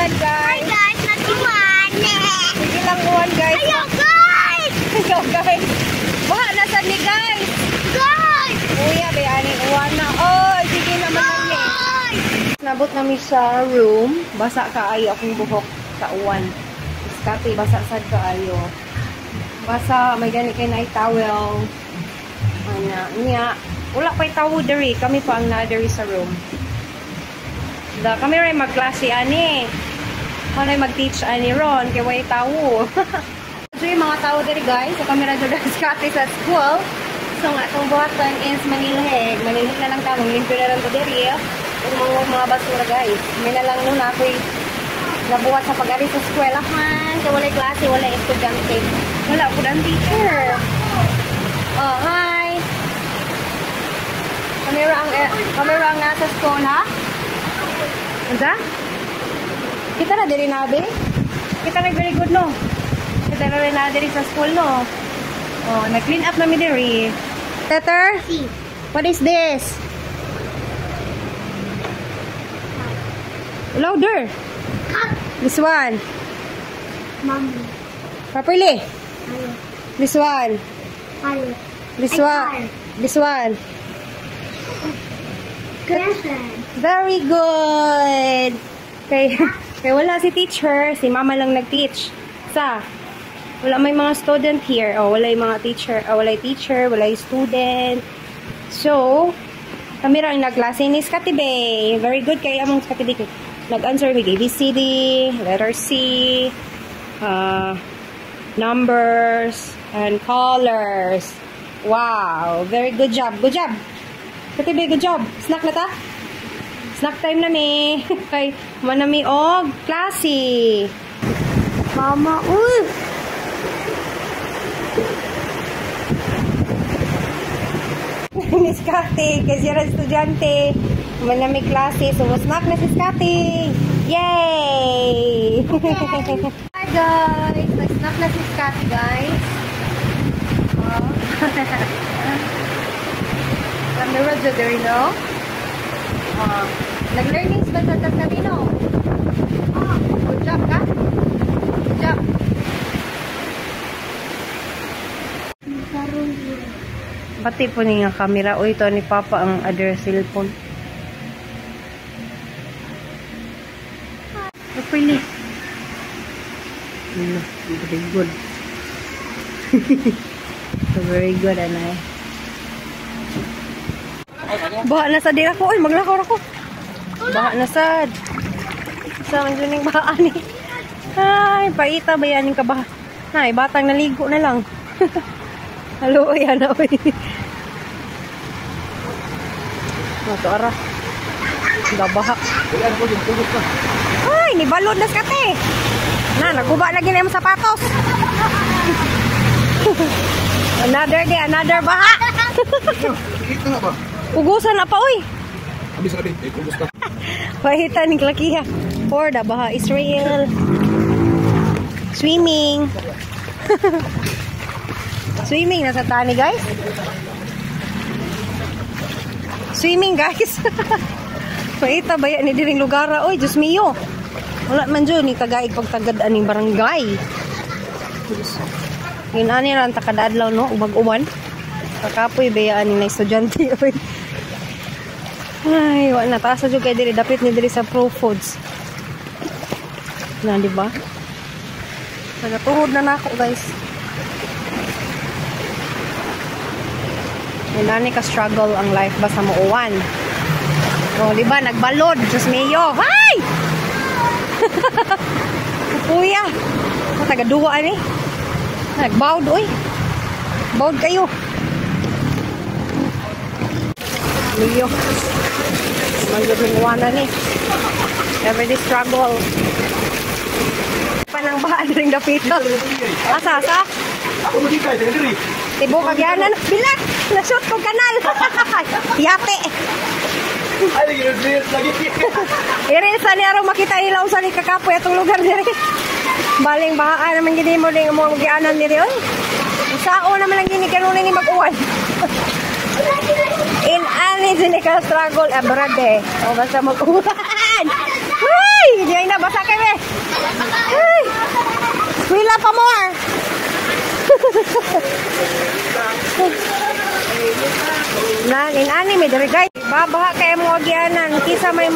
uwan, guys. Hi guys, nag-uwan. Sige lang uwan, guys. Ayaw guys! Ayaw, guys. Baha na sa ni, guys. Guys! Kuya, bayanin uwan na. Oh, sige naman kami. Nabot namin sa room. Basa kaayo akong buhok sa uwan. Iskati, basa sad kaayo. Basa, may gani kay na towel. Niya. Wala pa'y tawo diri. Kami pa ang na-diri sa room. Kami rin mag-klase ani. Kami mag-teach ani ron. Kaya way tawo. So yung mga tao diri guys. So kami rin dyan iskati sa school. So nga itong buhatan is manilhig. Manilhig na lang tao. Limpyo na lang to diri. Mga basura guys. May na lang nun ako'y nabuhat sa pag-ari sa eskwelahan. Kaya wala'y klase, wala'y estudyante. Wala po ang teacher. Oh, hi! Kamera ang nasa school, ha? Anda? Kita na diri nabi? Kita na very good, no? Kita na rin na diri sa school, no? Oh, nag-clean up namin diri. Letter? C. What is this? Louder. This one. Mommy. Properly. Ayaw. This one. Ayaw. This one. This one. Crescent. Very good. Kaya wala si teacher. Si mama lang nag-teach. Wala may mga student here. Oh, wala yung mga teacher. Oh, wala yung teacher. Wala yung student. So, kami rin nagklase ni Skatibe. Very good kaya among Skatibe. Nag-answer with ABCD, letter C, numbers, and colors. Wow! Very good job. Good job. Katibe, good job. Snack na ta? Snack time na mi. Kay manami og klase. Mama, uy! Miss Kati, kasi rin estudyante. Manami klase. So, snack na si Kati. Yay! Hi guys! Nag-snack na si Kati guys. Oh. Camera judgery, no? Nag-learnings ba sa kami, no? Good job ka? Good job. Pati po niya camera. O, ito ni Papa ang other cellphone. Really? Very good. Very good, anay. Baha na sa dira ko. Ay, maglakaw ako. Baha na sad. Sa manjuning baha ni. Ay, paita ba yan yung kabaha? Ay, batang naligo na lang. Halo, yan na. Mato ara. Gabaha. Ay, nibalod na skate. Na, naguba lagi na yung sapatos. Another day, another baha. Ito na ba? Ugusan na pa, uy. Abis na din, ugos ka. Pahita ni Klakiha. For the baha Israel. Swimming. Swimming na sa tani, guys. Swimming, guys. Paita ba yan ni diring lugar? Oy, Diyos mio. Wala man dyan ni tagaig pagtagad aning barangay. Yun ani lang takadadlaw, no? Ubag-uban. Kakapoy bayaan ni na estudyante. Ay, wala na. Taas na dyan kayo diri. Dapit ni diri sa Pro Foods. Na, di ba? Nagatuhod na ako, guys. Yun ani ka-struggle ang life basta mo uwan. Oh, di ba? Nagbalod. Diyos mayo. Hay! Kuya. Taga-duwa ni. Nagbawd, oy. Bawd kayo. Mayo. Maglubunuan na ni. Everyday struggle. Panang bahan ring dapito. Asa? Ako mo di kayo, dali. Tibo kagyanan. Bilat! Nashoot ko kanal. Yate. Ay, nag-reels lagi. Irilsa niya rin makita nila kung saan ikakapoy itong lugar nila. Baling bahaan naman gini mo rin mga magianan nila. Sao naman lang gini kanunin ni mag-uwan. In any sinikal struggle, abrad eh. O basta mag-uwan. Uy! Diyan na, basa kami. tanan in anime diri guys. Babaha kay mo agyanan kisa may